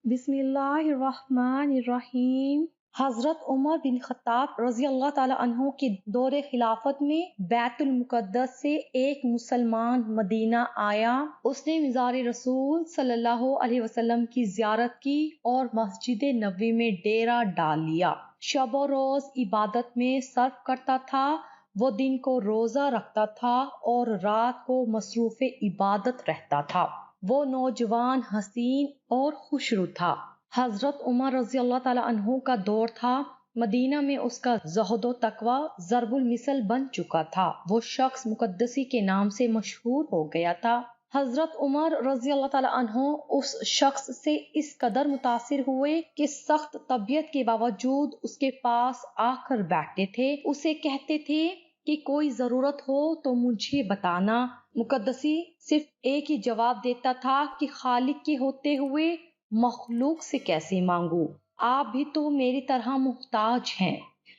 بسم اللہ الرحمن الرحیم۔ حضرت عمر بن خطاب رضی اللہ تعالی عنہ کے دور خلافت میں بیت المقدس سے ایک مسلمان مدینہ آیا۔ اس نے مزار رسول صلی اللہ علیہ وسلم کی زیارت کی اور مسجد نبوی میں ڈیرا ڈال لیا۔ شب و روز عبادت میں صرف کرتا تھا۔ وہ دن کو روزہ رکھتا تھا اور رات کو مصروف عبادت رہتا تھا۔ وہ نوجوان حسین اور خوشرو تھا۔ حضرت عمر رضی اللہ تعالی عنہ کا دور تھا۔ مدینہ میں اس کا زہد و تقوی ضرب المثل بن چکا تھا۔ وہ شخص مقدسی کے نام سے مشہور ہو گیا تھا۔ حضرت عمر رضی اللہ تعالی عنہ اس شخص سے اس قدر متاثر ہوئے کہ سخت طبیعت کے باوجود اس کے پاس آ کر بیٹھتے تھے۔ اسے کہتے تھے کہ کوئی ضرورت ہو تو مجھے بتانا۔ مقدسی صرف ایک ہی جواب دیتا تھا کہ خالق کے ہوتے ہوئے مخلوق سے کیسے مانگوں؟ آپ بھی تو میری طرح محتاج ہیں۔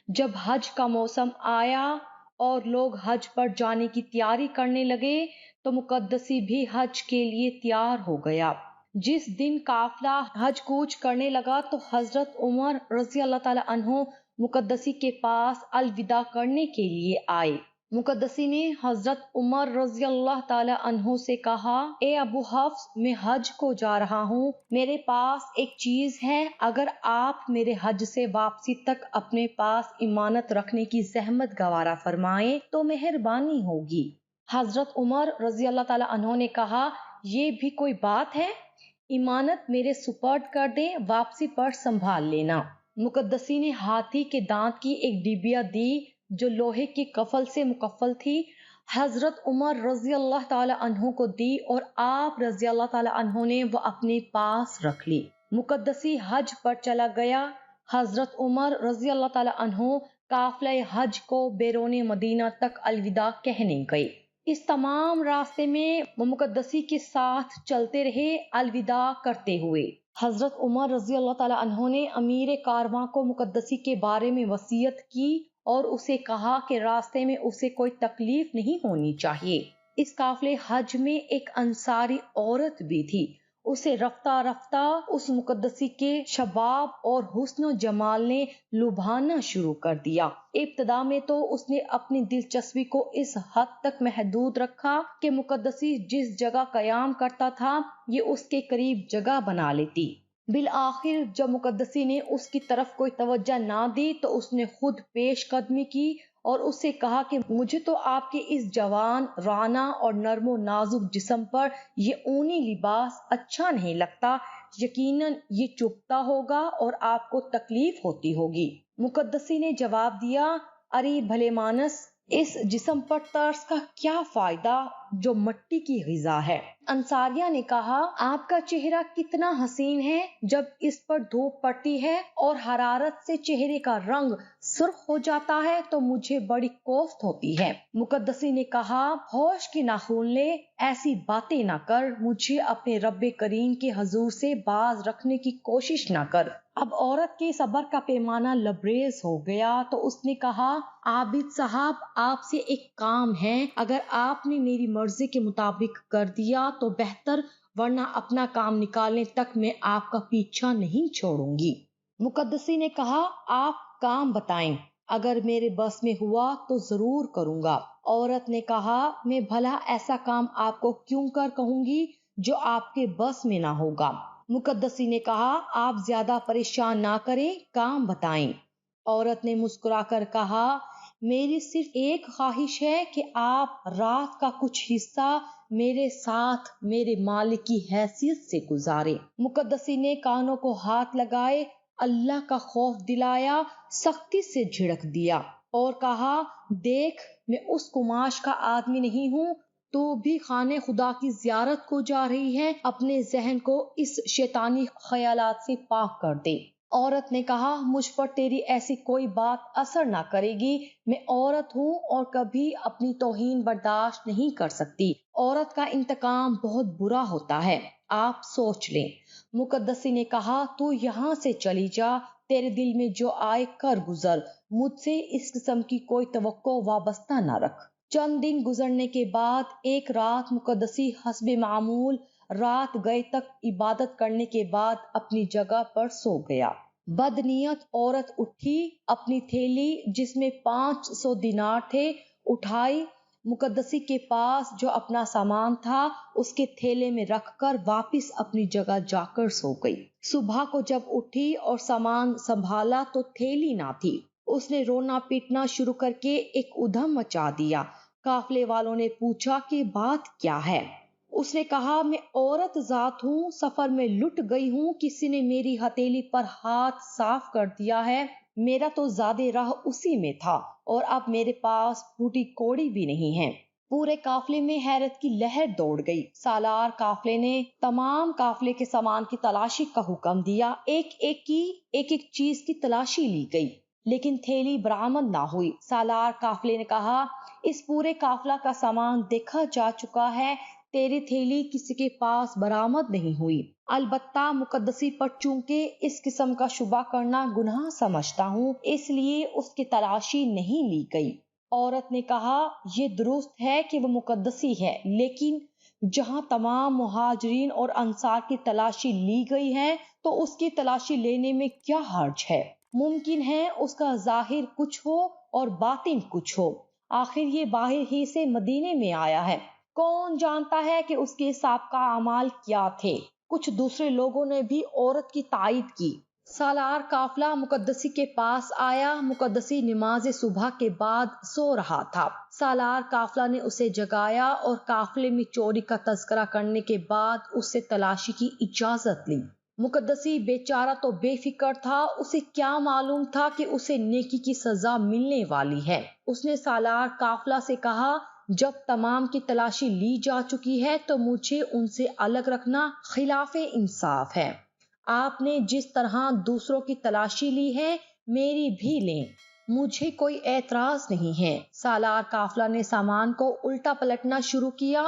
جب حج کا موسم آیا اور لوگ حج پر جانے کی تیاری کرنے لگے تو مقدسی بھی حج کے لیے تیار ہو گیا۔ جس دن قافلہ حج کوچ کرنے لگا تو حضرت عمر رضی اللہ تعالی عنہ مقدسی کے پاس الوداع کرنے کے لیے آئے۔ مقدسی نے حضرت عمر رضی اللہ تعالی عنہ سے کہا، اے ابو حفص، میں حج کو جا رہا ہوں۔ میرے پاس ایک چیز ہے، اگر آپ میرے حج سے واپسی تک اپنے پاس امانت رکھنے کی زحمت گوارا فرمائیں تو مہربانی ہوگی۔ حضرت عمر رضی اللہ تعالی عنہ نے کہا، یہ بھی کوئی بات ہے؟ امانت میرے سپرد کر دیں، واپسی پر سنبھال لینا۔ مقدسی نے ہاتھی کے دانت کی ایک ڈبیا دی جو لوہے کی کفل سے مکفل تھی۔ حضرت عمر رضی اللہ تعالی عنہ کو دی اور آپ رضی اللہ تعالی عنہ نے وہ اپنے پاس رکھ لی۔ مقدسی حج پر چلا گیا۔ حضرت عمر رضی اللہ تعالی عنہ قافلہ حج کو بیرون مدینہ تک الوداع کہنے گئے۔ اس تمام راستے میں وہ مقدسی کے ساتھ چلتے رہے، الوداع کرتے ہوئے۔ حضرت عمر رضی اللہ تعالی عنہ نے امیر کارواں کو مقدسی کے بارے میں وصیت کی اور اسے کہا کہ راستے میں اسے کوئی تکلیف نہیں ہونی چاہیے۔ اس قافلے حج میں ایک انصاری عورت بھی تھی۔ اسے رفتہ رفتہ اس مقدسی کے شباب اور حسن و جمال نے لبھانا شروع کر دیا۔ ابتدا میں تو اس نے اپنی دلچسپی کو اس حد تک محدود رکھا کہ مقدسی جس جگہ قیام کرتا تھا یہ اس کے قریب جگہ بنا لیتی۔ بالآخر جب مقدسی نے اس کی طرف کوئی توجہ نہ دی تو اس نے خود پیش قدمی کی اور اس سے کہا کہ مجھے تو آپ کے اس جوان، رانا اور نرم و نازک جسم پر یہ اونی لباس اچھا نہیں لگتا، یقیناً یہ چبھتا ہوگا اور آپ کو تکلیف ہوتی ہوگی۔ مقدسی نے جواب دیا، ارے بھلے مانس، اس جسم پر ترس کا کیا فائدہ جو مٹی کی غذا ہے۔ انصاریہ نے کہا، آپ کا چہرہ کتنا حسین ہے، جب اس پر دھوپ پڑتی ہے اور حرارت سے چہرے کا رنگ سرخ ہو جاتا ہے تو مجھے بڑی کوفت ہوتی ہے۔ مقدسی نے کہا، ہوش کی ناخن لے، ایسی باتیں نہ کر، مجھے اپنے رب کریم کے حضور سے باز رکھنے کی کوشش نہ کر۔ اب عورت کے صبر کا پیمانہ لبریز ہو گیا تو اس نے کہا، عابد صاحب، آپ سے ایک کام ہے، اگر آپ نے میری مرضی کے مطابق کر دیا تو بہتر، ورنہ اپنا کام نکالنے تک میں آپ کا پیچھا نہیں چھوڑوں گی۔ مقدسی نے کہا، آپ کام بتائیں، اگر میرے بس میں ہوا تو ضرور کروں گا۔ عورت نے کہا، میں بھلا ایسا کام آپ کو کیوں کر کہوں گی جو آپ کے بس میں نہ ہوگا۔ مقدسی نے کہا، آپ زیادہ پریشان نہ کریں، کام بتائیں۔ عورت نے مسکرا کر کہا، میری صرف ایک خواہش ہے کہ آپ رات کا کچھ حصہ میرے ساتھ میرے مالک کی حیثیت سے گزاریں۔ مقدسی نے کانوں کو ہاتھ لگائے، اللہ کا خوف دلایا، سختی سے جھڑک دیا اور کہا، دیکھ، میں اس قماش کا آدمی نہیں ہوں، تو بھی خانے خدا کی زیارت کو جا رہی ہے، اپنے ذہن کو اس شیطانی خیالات سے پاک کر دے۔ عورت نے کہا، مجھ پر تیری ایسی کوئی بات اثر نہ کرے گی، میں عورت ہوں اور کبھی اپنی توہین برداشت نہیں کر سکتی۔ عورت کا انتقام بہت برا ہوتا ہے، آپ سوچ لیں۔ مقدسی نے کہا، تو یہاں سے چلی جا، تیرے دل میں جو آئے کر گزر، مجھ سے اس قسم کی کوئی توقع وابستہ نہ رکھ۔ چند دن گزرنے کے بعد ایک رات مقدسی حسب معمول رات گئے تک عبادت کرنے کے بعد اپنی جگہ پر سو گیا۔ بدنیت عورت اٹھی، اپنی تھیلی جس میں 500 دینار تھے اٹھائی، مقدسی کے پاس جو اپنا سامان تھا اس کے تھیلے میں رکھ کر واپس اپنی جگہ جا کر سو گئی۔ صبح کو جب اٹھی اور سامان سنبھالا تو تھیلی نہ تھی۔ اس نے رونا پیٹنا شروع کر کے ایک ادھم مچا دیا۔ قافلے والوں نے پوچھا کہ بات کیا ہے؟ اس نے کہا، میں عورت ذات ہوں، سفر میں لٹ گئی ہوں، کسی نے میری ہتھیلی پر ہاتھ صاف کر دیا ہے، میرا تو زیادہ راہ اسی میں تھا اور اب میرے پاس پھوٹی کوڑی بھی نہیں ہے۔ پورے قافلے میں حیرت کی لہر دوڑ گئی۔ سالار قافلے نے تمام قافلے کے سامان کی تلاشی کا حکم دیا۔ ایک ایک چیز کی تلاشی لی گئی لیکن تھیلی برآمد نہ ہوئی۔ سالار قافلے نے کہا، اس پورے قافلہ کا سامان دیکھا جا چکا ہے، تیری تھیلی کسی کے پاس برآمد نہیں ہوئی۔ البتہ مقدسی پر چونکہ اس قسم کا شبہ کرنا گناہ سمجھتا ہوں، اس لیے اس کی تلاشی نہیں لی گئی۔ عورت نے کہا، یہ درست ہے کہ وہ مقدسی ہے، لیکن جہاں تمام مہاجرین اور انصار کی تلاشی لی گئی ہے تو اس کی تلاشی لینے میں کیا حرج ہے؟ ممکن ہے اس کا ظاہر کچھ ہو اور باطن کچھ ہو، آخر یہ باہر ہی سے مدینے میں آیا ہے، کون جانتا ہے کہ اس کے سابقہ اعمال کیا تھے؟ کچھ دوسرے لوگوں نے بھی عورت کی تائید کی۔ سالار قافلہ مقدسی کے پاس آیا۔ مقدسی نماز صبح کے بعد سو رہا تھا۔ سالار قافلہ نے اسے جگایا اور قافلے میں چوری کا تذکرہ کرنے کے بعد اس سے تلاشی کی اجازت لی۔ مقدسی بیچارہ تو بے فکر تھا، اسے کیا معلوم تھا کہ اسے نیکی کی سزا ملنے والی ہے۔ اس نے سالار قافلہ سے کہا، جب تمام کی تلاشی لی جا چکی ہے تو مجھے ان سے الگ رکھنا خلاف انصاف ہے۔ آپ نے جس طرح دوسروں کی تلاشی لی ہے میری بھی لیں، مجھے کوئی اعتراض نہیں ہے۔ سالار قافلہ نے سامان کو الٹا پلٹنا شروع کیا۔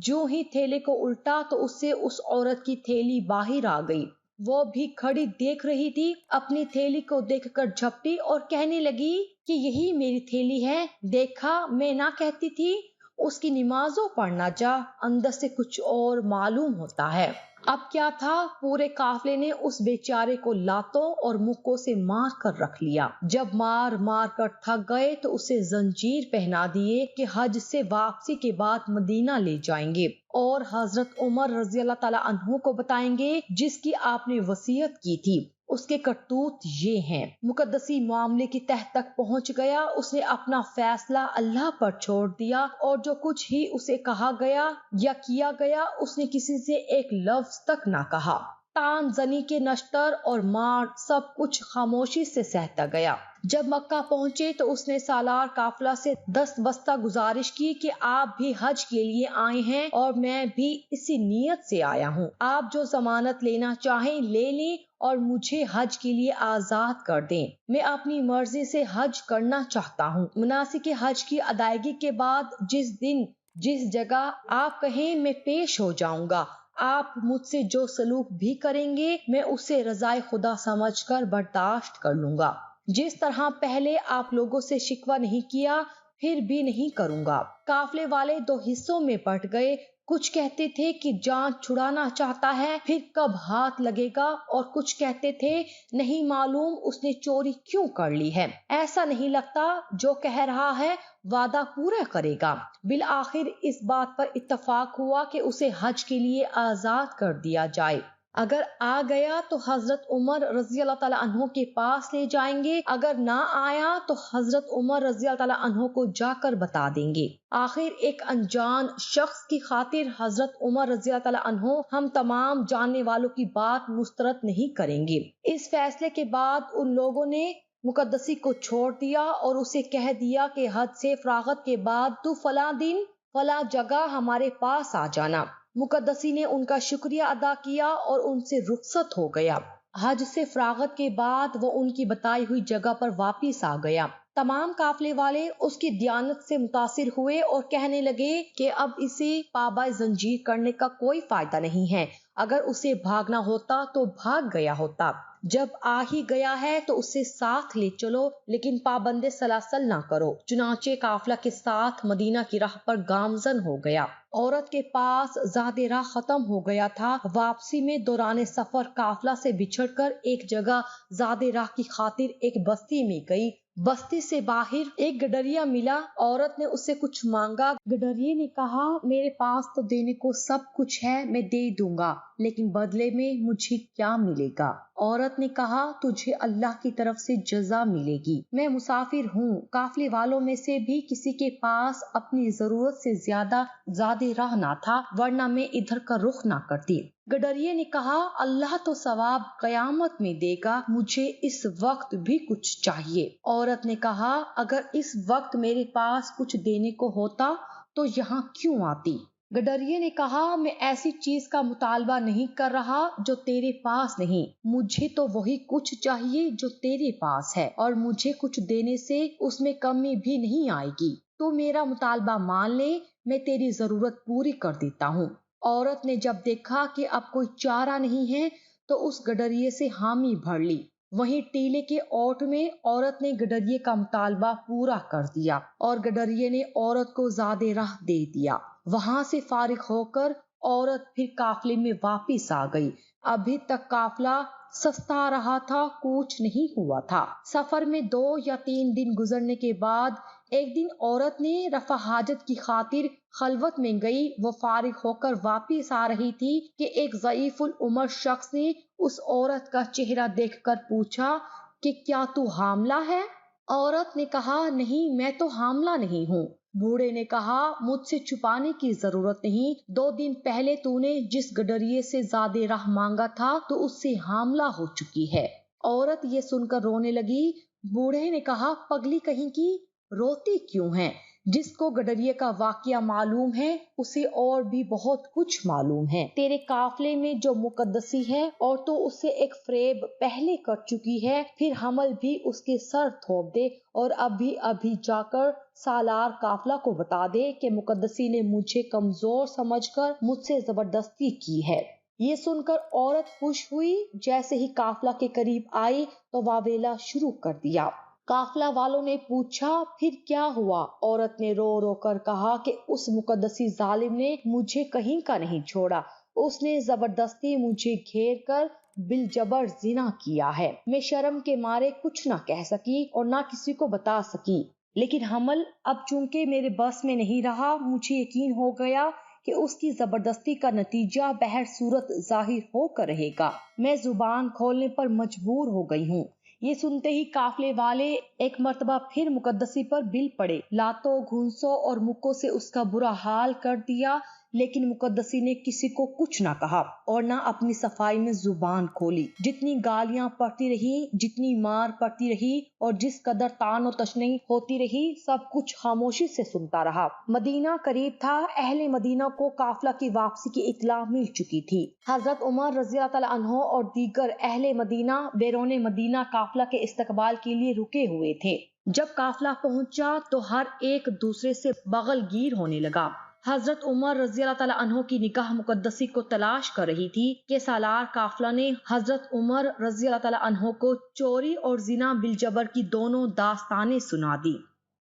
جو ہی تھیلے کو الٹا تو اس سے اس عورت کی تھیلی باہر آ گئی۔ وہ بھی کھڑی دیکھ رہی تھی، اپنی تھیلی کو دیکھ کر جھپٹی اور کہنے لگی کہ یہی میری تھیلی ہے، دیکھا میں نہ کہتی تھی اس کی نمازوں پر نہ جا، اندر سے کچھ اور معلوم ہوتا ہے۔ اب کیا تھا، پورے قافلے نے اس بیچارے کو لاتوں اور مکوں سے مار کر رکھ لیا۔ جب مار مار کر تھک گئے تو اسے زنجیر پہنا دیے کہ حج سے واپسی کے بعد مدینہ لے جائیں گے اور حضرت عمر رضی اللہ تعالیٰ عنہ کو بتائیں گے جس کی آپ نے وصیت کی تھی۔ اس کے کرتوت یہ ہیں۔ مقدسی معاملے کی تہ تک پہنچ گیا۔ اس نے اپنا فیصلہ اللہ پر چھوڑ دیا اور جو کچھ ہی اسے کہا گیا یا کیا گیا اس نے کسی سے ایک لفظ تک نہ کہا۔ تان زنی کے نشتر اور مار سب کچھ خاموشی سے سہتا گیا۔ جب مکہ پہنچے تو اس نے سالار قافلہ سے دستبستہ گزارش کی کہ آپ بھی حج کے لیے آئے ہیں اور میں بھی اسی نیت سے آیا ہوں، آپ جو ضمانت لینا چاہیں لے لیں اور مجھے حج کے لیے آزاد کر دیں، میں اپنی مرضی سے حج کرنا چاہتا ہوں۔ مناسک حج کی ادائیگی کے بعد جس دن جس جگہ آپ کہیں میں پیش ہو جاؤں گا، آپ مجھ سے جو سلوک بھی کریں گے میں اسے رضائے خدا سمجھ کر برداشت کر لوں گا۔ جس طرح پہلے آپ لوگوں سے شکوہ نہیں کیا پھر بھی نہیں کروں گا۔ قافلے والے دو حصوں میں بٹ گئے، کچھ کہتے تھے کہ جان چھڑانا چاہتا ہے پھر کب ہاتھ لگے گا، اور کچھ کہتے تھے نہیں معلوم اس نے چوری کیوں کر لی ہے، ایسا نہیں لگتا جو کہہ رہا ہے وعدہ پورا کرے گا۔ بالآخر اس بات پر اتفاق ہوا کہ اسے حج کے لیے آزاد کر دیا جائے۔ اگر آ گیا تو حضرت عمر رضی اللہ تعالیٰ عنہ کے پاس لے جائیں گے، اگر نہ آیا تو حضرت عمر رضی اللہ تعالیٰ عنہ کو جا کر بتا دیں گے۔ آخر ایک انجان شخص کی خاطر حضرت عمر رضی اللہ تعالیٰ عنہ ہم تمام جاننے والوں کی بات مسترد نہیں کریں گے۔ اس فیصلے کے بعد ان لوگوں نے مقدسی کو چھوڑ دیا اور اسے کہہ دیا کہ حج سے فراغت کے بعد تو فلاں دن فلاں جگہ ہمارے پاس آ جانا۔ مقدسی نے ان کا شکریہ ادا کیا اور ان سے رخصت ہو گیا۔ حج سے فراغت کے بعد وہ ان کی بتائی ہوئی جگہ پر واپس آ گیا۔ تمام قافلے والے اس کی دیانت سے متاثر ہوئے اور کہنے لگے کہ اب اسے پابند زنجیر کرنے کا کوئی فائدہ نہیں ہے، اگر اسے بھاگنا ہوتا تو بھاگ گیا ہوتا، جب آ ہی گیا ہے تو اسے ساتھ لے چلو، لیکن پابند سلاسل نہ کرو۔ چنانچہ قافلہ کے ساتھ مدینہ کی راہ پر گامزن ہو گیا۔ عورت کے پاس زاد راہ ختم ہو گیا تھا۔ واپسی میں دوران سفر قافلہ سے بچھڑ کر ایک جگہ زاد راہ کی خاطر ایک بستی میں گئی۔ بستی سے باہر ایک گڈریا ملا۔ عورت نے اس سے کچھ مانگا۔ گڈریے نے کہا، میرے پاس تو دینے کو سب کچھ ہے، میں دے دوں گا، لیکن بدلے میں مجھے کیا ملے گا؟ عورت نے کہا، تجھے اللہ کی طرف سے جزا ملے گی۔ میں مسافر ہوں، قافلے والوں میں سے بھی کسی کے پاس اپنی ضرورت سے زیادہ زاد راہ نہ تھا، ورنہ میں ادھر کا رخ نہ کرتی۔ گڈریے نے کہا، اللہ تو ثواب قیامت میں دے گا، مجھے اس وقت بھی کچھ چاہیے۔ عورت نے کہا، اگر اس وقت میرے پاس کچھ دینے کو ہوتا تو یہاں کیوں آتی؟ گڈریے نے کہا، میں ایسی چیز کا مطالبہ نہیں کر رہا جو تیرے پاس نہیں، مجھے تو وہی کچھ چاہیے جو تیرے پاس ہے، اور مجھے کچھ دینے سے اس میں کمی بھی نہیں آئے گی۔ تو میرا مطالبہ مان لے، میں تیری ضرورت پوری کر دیتا ہوں۔ عورت نے جب دیکھا کہ اب کوئی چارہ نہیں ہے تو اس گڈریے سے حامی بھر لی۔ وہیں ٹیلے کے اوٹ میں عورت نے گڈریے کا مطالبہ پورا کر دیا اور گڈریے نے عورت کو زاد راہ دے دیا۔ وہاں سے فارغ ہو کر عورت پھر قافلے میں واپس آ گئی۔ ابھی تک قافلہ سستا رہا تھا، کوچ نہیں ہوا تھا۔ سفر میں 2 یا 3 دن گزرنے کے بعد ایک دن عورت نے رفع حاجت کی خاطر خلوت میں گئی۔ وہ فارغ ہو کر واپس آ رہی تھی کہ ایک ضعیف العمر شخص نے اس عورت کا چہرہ دیکھ کر پوچھا کہ کیا تو حاملہ ہے؟ عورت نے کہا، نہیں، میں تو حاملہ نہیں ہوں۔ بوڑھے نے کہا، مجھ سے چھپانے کی ضرورت نہیں، 2 دن پہلے تو نے جس گڈریے سے زاد راہ مانگا تھا تو اس سے حاملہ ہو چکی ہے۔ عورت یہ سن کر رونے لگی۔ بوڑھے نے کہا، پگلی کہیں کی، روتی کیوں ہے؟ جس کو گڈریے کا واقعہ معلوم ہے اسے اور بھی بہت کچھ معلوم ہے۔ تیرے قافلے میں جو مقدسی ہے اور تو اسے ایک فریب پہلے کر چکی ہے، پھر حمل بھی اس کے سر تھوپ دے اور ابھی جا کر سالار قافلہ کو بتا دے کہ مقدسی نے مجھے کمزور سمجھ کر مجھ سے زبردستی کی ہے۔ یہ سن کر عورت خوش ہوئی۔ جیسے ہی قافلہ کے قریب آئی تو واویلا شروع کر دیا۔ قافلہ والوں نے پوچھا، پھر کیا ہوا؟ عورت نے رو رو کر کہا کہ اس مقدسی ظالم نے مجھے کہیں کا نہیں چھوڑا، اس نے زبردستی مجھے گھیر کر بالجبر زنا کیا ہے۔ میں شرم کے مارے کچھ نہ کہہ سکی اور نہ کسی کو بتا سکی، لیکن حمل اب چونکہ میرے بس میں نہیں رہا، مجھے یقین ہو گیا کہ اس کی زبردستی کا نتیجہ بہر صورت ظاہر ہو کر رہے گا۔ میں زبان کھولنے پر مجبور ہو گئی ہوں۔ یہ سنتے ہی قافلے والے ایک مرتبہ پھر مقدسی پر بل پڑے، لاتوں، گھونسوں اور مکوں سے اس کا برا حال کر دیا، لیکن مقدسی نے کسی کو کچھ نہ کہا اور نہ اپنی صفائی میں زبان کھولی۔ جتنی گالیاں پڑتی رہی، جتنی مار پڑتی رہی اور جس قدر طعن و تشنیع ہوتی رہی، سب کچھ خاموشی سے سنتا رہا۔ مدینہ قریب تھا۔ اہل مدینہ کو قافلہ کی واپسی کی اطلاع مل چکی تھی۔ حضرت عمر رضی اللہ تعالیٰ عنہ اور دیگر اہل مدینہ بیرون مدینہ قافلہ کے استقبال کے لیے رکے ہوئے تھے۔ جب قافلہ پہنچا تو ہر ایک دوسرے سے بغل گیر ہونے لگا۔ حضرت عمر رضی اللہ تعالیٰ عنہ کی نگاہ مقدسی کو تلاش کر رہی تھی کہ سالار قافلہ نے حضرت عمر رضی اللہ تعالیٰ عنہ کو چوری اور زنا بالجبر کی دونوں داستانیں سنا دی۔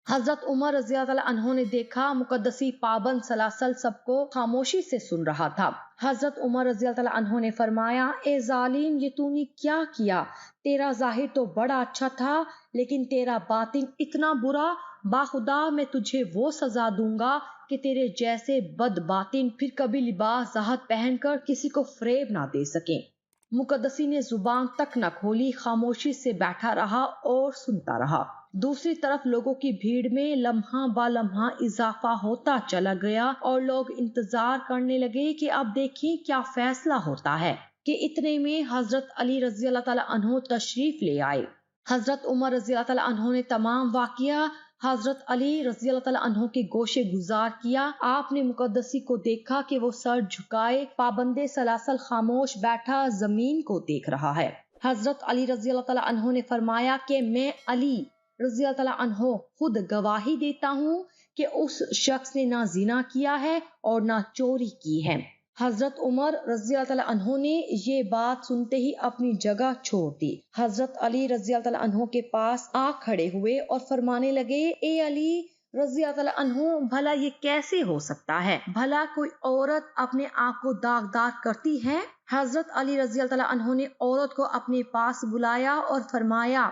حضرت عمر رضی اللہ تعالیٰ عنہ نے دیکھا مقدسی پابند سلاسل سب کو خاموشی سے سن رہا تھا۔ حضرت عمر رضی اللہ تعالیٰ عنہ نے فرمایا، اے ظالم، یہ تو نے کیا کیا؟ تیرا ظاہر تو بڑا اچھا تھا لیکن تیرا باطن اتنا برا، باخدا میں تجھے وہ سزا دوں گا کہ تیرے جیسے بد باطن پھر کبھی لباس زہد پہن کر کسی کو فریب نہ دے سکیں۔ مقدسی نے زبان تک نہ کھولی، خاموشی سے بیٹھا رہا اور سنتا رہا۔ دوسری طرف لوگوں کی بھیڑ میں لمحہ با لمحہ اضافہ ہوتا چلا گیا اور لوگ انتظار کرنے لگے کہ اب دیکھیں کیا فیصلہ ہوتا ہے، کہ اتنے میں حضرت علی رضی اللہ تعالیٰ عنہ تشریف لے آئے۔ حضرت عمر رضی اللہ تعالیٰ عنہ نے تمام واقعہ حضرت علی رضی اللہ تعالیٰ عنہ کے گوشے گزار کیا۔ آپ نے مقدسی کو دیکھا کہ وہ سر جھکائے پابندے سلاسل خاموش بیٹھا زمین کو دیکھ رہا ہے۔ حضرت علی رضی اللہ تعالیٰ عنہ نے فرمایا کہ میں علی رضی اللہ تعالیٰ عنہ خود گواہی دیتا ہوں کہ اس شخص نے نہ زنا کیا ہے اور نہ چوری کی ہے۔ حضرت عمر رضی اللہ تعالیٰ عنہ نے یہ بات سنتے ہی اپنی جگہ چھوڑ دی۔ حضرت علی رضی اللہ تعالیٰ عنہ کے پاس آ کھڑے ہوئے اور فرمانے لگے، اے علی رضی اللہ تعالیٰ عنہ، بھلا یہ کیسے ہو سکتا ہے؟ بھلا کوئی عورت اپنے آپ کو داغدار کرتی ہے؟ حضرت علی رضی اللہ تعالیٰ عنہ نے عورت کو اپنے پاس بلایا اور فرمایا،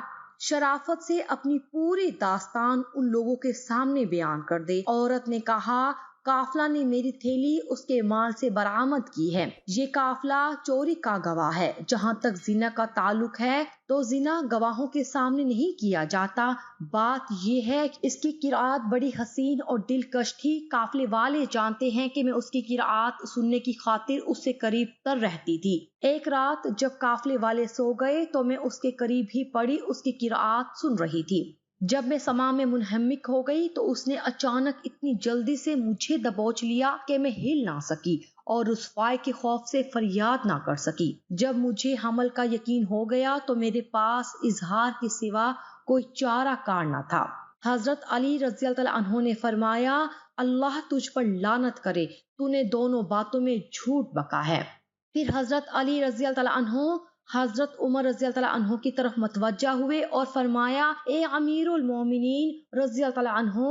شرافت سے اپنی پوری داستان ان لوگوں کے سامنے بیان کر دے۔ عورت نے کہا، قافلہ نے میری تھیلی اس کے مال سے برآمد کی ہے۔ یہ قافلہ چوری کا گواہ ہے۔ جہاں تک زنا کا تعلق ہے تو زنا گواہوں کے سامنے نہیں کیا جاتا۔ بات یہ ہے کہ اس کی قرأت بڑی حسین اور دلکش تھی۔ قافلے والے جانتے ہیں کہ میں اس کی قرأت سننے کی خاطر اس سے قریب تر رہتی تھی۔ ایک رات جب قافلے والے سو گئے تو میں اس کے قریب ہی پڑی اس کی قرأت سن رہی تھی۔ جب میں سماع میں منہمک ہو گئی تو اس نے اچانک اتنی جلدی سے مجھے دبوچ لیا کہ میں ہل نہ سکی اور رسوائی کے خوف سے فریاد نہ کر سکی۔ جب مجھے حمل کا یقین ہو گیا تو میرے پاس اظہار کے سوا کوئی چارہ کار نہ تھا۔ حضرت علی رضی اللہ تعالیٰ عنہ نے فرمایا، اللہ تجھ پر لعنت کرے، تو نے دونوں باتوں میں جھوٹ بکا ہے۔ پھر حضرت علی رضی اللہ تعالیٰ عنہ حضرت عمر رضی اللہ تعالیٰ عنہ کی طرف متوجہ ہوئے اور فرمایا، اے امیر المومنین رضی اللہ تعالیٰ عنہ،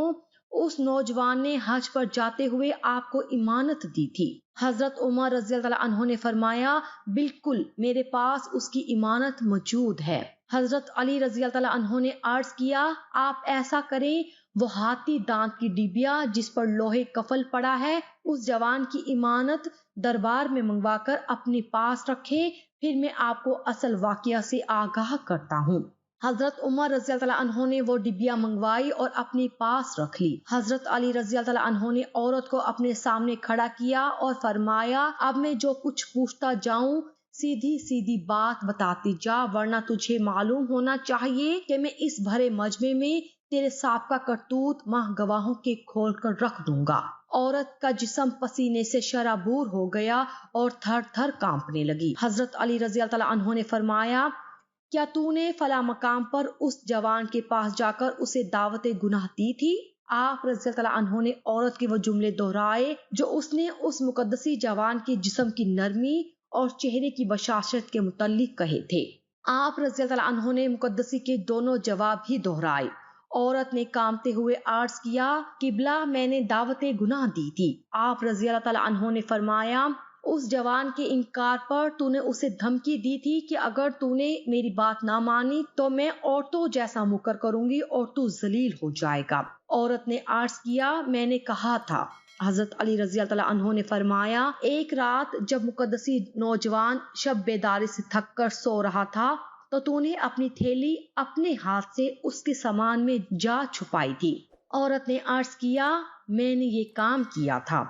اس نوجوان نے حج پر جاتے ہوئے آپ کو امانت دی تھی۔ حضرت عمر رضی اللہ تعالیٰ عنہ نے فرمایا، بالکل میرے پاس اس کی امانت موجود ہے۔ حضرت علی رضی اللہ تعالیٰ عنہ نے عرض کیا، آپ ایسا کریں، وہ ہاتھی دانت کی ڈبیا جس پر لوہے کفل پڑا ہے، اس جوان کی امانت دربار میں منگوا کر اپنے پاس رکھیں، پھر میں آپ کو اصل واقعہ سے آگاہ کرتا ہوں۔ حضرت عمر رضی اللہ تعالیٰ عنہ نے وہ ڈبیا منگوائی اور اپنے پاس رکھ لی۔ حضرت علی رضی اللہ تعالیٰ عنہ نے عورت کو اپنے سامنے کھڑا کیا اور فرمایا، اب میں جو کچھ پوچھتا جاؤں سیدھی سیدھی بات بتاتی جا، ورنہ تجھے معلوم ہونا چاہیے کہ میں اس بھرے مجمع میں تیرے سابقہ کرتوت ماہ گواہوں کے کھول کر رکھ دوں گا۔ عورت کا جسم پسینے سے شرابور ہو گیا اور تھر تھر کانپنے لگی۔ حضرت علی رضی اللہ تعالیٰ عنہ نے فرمایا، کیا تو نے فلاں مقام پر اس جوان کے پاس جا کر اسے دعوت گناہ دی تھی؟ آپ رضی اللہ تعالیٰ عنہ نے عورت کے وہ جملے دہرائے جو اس نے اس مقدسی جوان کے جسم کی نرمی اور چہرے کی بشاشت کے متعلق کہے تھے۔ آپ رضی اللہ تعالیٰ عنہ نے مقدسی کے دونوں جواب ہی دہرائے۔ عورت نے کانپتے ہوئے عرض کیا، قبلہ میں نے دعوت گناہ دی تھی۔ آپ رضی اللہ تعالیٰ عنہ نے فرمایا، اس جوان کے انکار پر تو نے اسے دھمکی دی تھی کہ اگر تو نے میری بات نہ مانی تو میں عورتوں جیسا مکر کروں گی اور تو ذلیل ہو جائے گا۔ عورت نے عرض کیا، میں نے کہا تھا۔ حضرت علی رضی اللہ تعالیٰ عنہ نے فرمایا، ایک رات جب مقدسی نوجوان شب بیداری سے تھک کر سو رہا تھا تو نے اپنی تھیلی اپنے ہاتھ سے اس کے سامان میں جا چھپائی تھی۔ عورت نے عرض کیا، میں نے یہ کام کیا تھا۔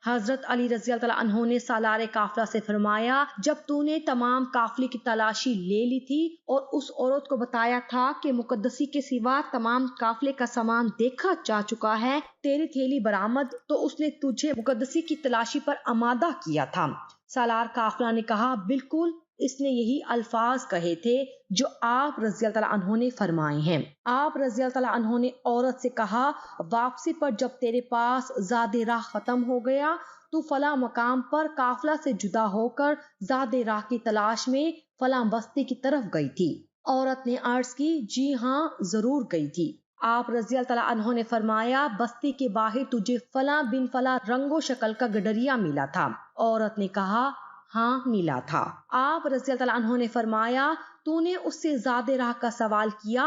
حضرت علی رضی اللہ تعالیٰ عنہ نے سالار قافلہ سے فرمایا، جب تو نے تمام قافلے کی تلاشی لے لی تھی اور اس عورت کو بتایا تھا کہ مقدسی کے سوا تمام قافلے کا سامان دیکھا جا چکا ہے، تیری تھیلی برآمد، تو اس نے تجھے مقدسی کی تلاشی پر آمادہ کیا تھا۔ سالار قافلہ نے کہا، بالکل اس نے یہی الفاظ کہے تھے جو آپ رضی اللہ تعالیٰ عنہ نے فرمائے ہیں۔ آپ رضی اللہ تعالیٰ عنہ نے عورت سے کہا، واپسی پر جب تیرے پاس زاد راہ ختم ہو گیا تو فلاں مقام پر قافلہ سے جدا ہو کر زاد راہ کی تلاش میں فلاں بستی کی طرف گئی تھی۔ عورت نے عرض کی، جی ہاں ضرور گئی تھی۔ آپ رضی اللہ تعالیٰ عنہ نے فرمایا، بستی کے باہر تجھے فلاں بن فلاں رنگ و شکل کا گڈریا ملا تھا؟ عورت نے کہا، ہاں ملا تھا۔ آپ رضی اللہ تعالیٰ عنہ نے فرمایا، تو نے اس سے زاد راہ کا سوال کیا؟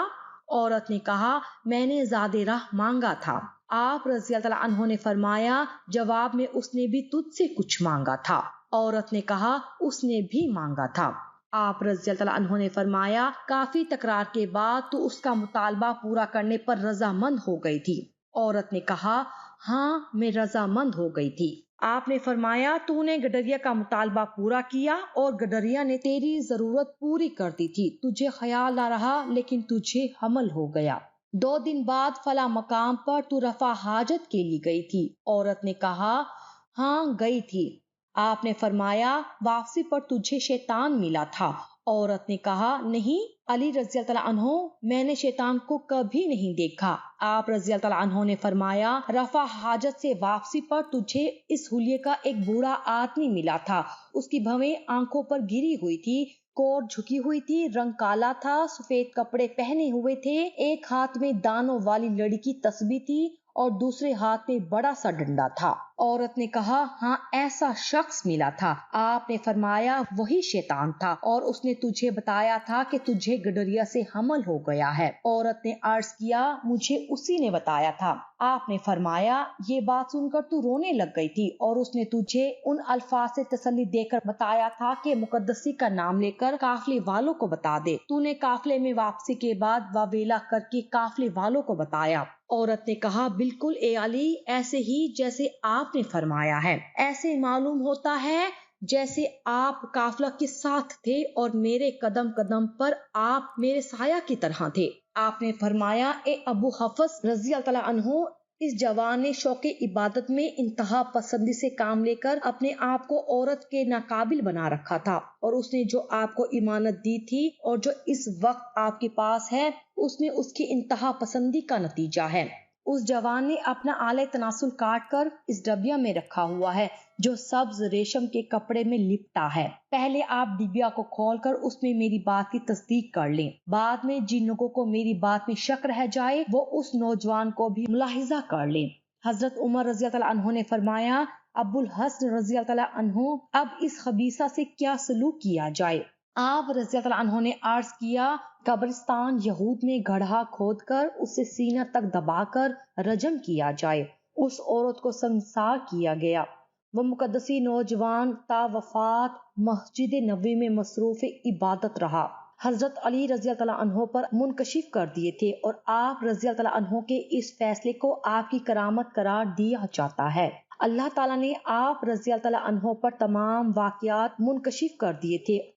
عورت نے کہا، میں نے زاد راہ مانگا تھا۔ آپ رضی اللہ تعالیٰ عنہ نے فرمایا، جواب میں اس نے بھی تجھ سے کچھ مانگا تھا؟ عورت نے کہا، اس نے بھی مانگا تھا۔ آپ رضی اللہ تعالیٰ عنہ نے فرمایا، کافی تکرار کے بعد تو اس کا مطالبہ پورا کرنے پر رضامند ہو گئی تھی؟ عورت نے کہا، ہاں میں رضامند ہو گئی تھی۔ آپ نے فرمایا، تو نے گڈریا کا مطالبہ پورا کیا اور گڈریا نے تیری ضرورت پوری کر دی تھی، تجھے خیال نہ رہا لیکن تجھے حمل ہو گیا۔ 2 دن بعد فلاں مقام پر تو رفع حاجت کے لیے گئی تھی؟ عورت نے کہا، ہاں گئی تھی۔ آپ نے فرمایا، واپسی پر تجھے شیطان ملا تھا عورت نے کہا نہیں علی رضی اللہ عنہ، میں نے شیطان کو کبھی نہیں دیکھا۔ آپ رضی اللہ عنہ نے فرمایا رفع حاجت سے واپسی پر تجھے اس حلیے کا ایک بوڑھا آدمی ملا تھا، اس کی بھویں آنکھوں پر گری ہوئی تھی، کوٹ جھکی ہوئی تھی، رنگ کالا تھا، سفید کپڑے پہنے ہوئے تھے، ایک ہاتھ میں دانوں والی لڑی کی تسبیح تھی اور دوسرے ہاتھ میں بڑا سا ڈنڈا تھا۔ عورت نے کہا ہاں ایسا شخص ملا تھا۔ آپ نے فرمایا وہی شیطان تھا اور اس نے تجھے بتایا تھا کہ تجھے گڈریا سے حمل ہو گیا ہے۔ عورت نے عرض کیا مجھے اسی نے بتایا تھا۔ آپ نے فرمایا یہ بات سن کر تو رونے لگ گئی تھی اور اس نے تجھے ان الفاظ سے تسلی دے کر بتایا تھا کہ مقدسی کا نام لے کر قافلے والوں کو بتا دے۔ تو نے قافلے میں واپسی کے بعد واویلا کر کے قافلے والوں کو بتایا۔ عورت نے کہا بالکل اے علی، ایسے ہی جیسے آپ نے فرمایا ہے، ایسے معلوم ہوتا ہے جیسے آپ قافلہ کے ساتھ تھے اور میرے قدم قدم پر آپ میرے سایہ کی طرح تھے۔ آپ نے فرمایا اے ابو حفص رضی اللہ عنہ، اس جوان نے شوق عبادت میں انتہا پسندی سے کام لے کر اپنے آپ کو عورت کے ناقابل بنا رکھا تھا، اور اس نے جو آپ کو امانت دی تھی اور جو اس وقت آپ کے پاس ہے اس میں اس کی انتہا پسندی کا نتیجہ ہے۔ اس جوان نے اپنا آلے تناسل کاٹ کر اس ڈبیا میں رکھا ہوا ہے جو سبز ریشم کے کپڑے میں لپٹا ہے۔ پہلے آپ ڈبیا کو کھول کر اس میں میری بات کی تصدیق کر لیں، بعد میں جن لوگوں کو میری بات میں شک رہ جائے وہ اس نوجوان کو بھی ملاحظہ کر لیں۔ حضرت عمر رضی اللہ عنہ نے فرمایا ابو الحسن رضی اللہ عنہ، اب اس خبیثہ سے کیا سلوک کیا جائے؟ آپ رضی اللہ عنہ نے عرض کیا قبرستان یہود میں گڑھا کھود کر اسے سینہ تک دبا کر رجم کیا جائے۔ اس عورت کو سنسار کیا گیا۔ وہ مقدسی نوجوان تا وفات مسجد نبوی میں مصروف عبادت رہا۔ حضرت علی رضی اللہ عنہ پر منکشف کر دیے تھے اور آپ رضی اللہ عنہ کے اس فیصلے کو آپ کی کرامت قرار دیا جاتا ہے۔ اللہ تعالیٰ نے آپ رضی اللہ عنہ پر تمام واقعات منکشف کر دیے تھے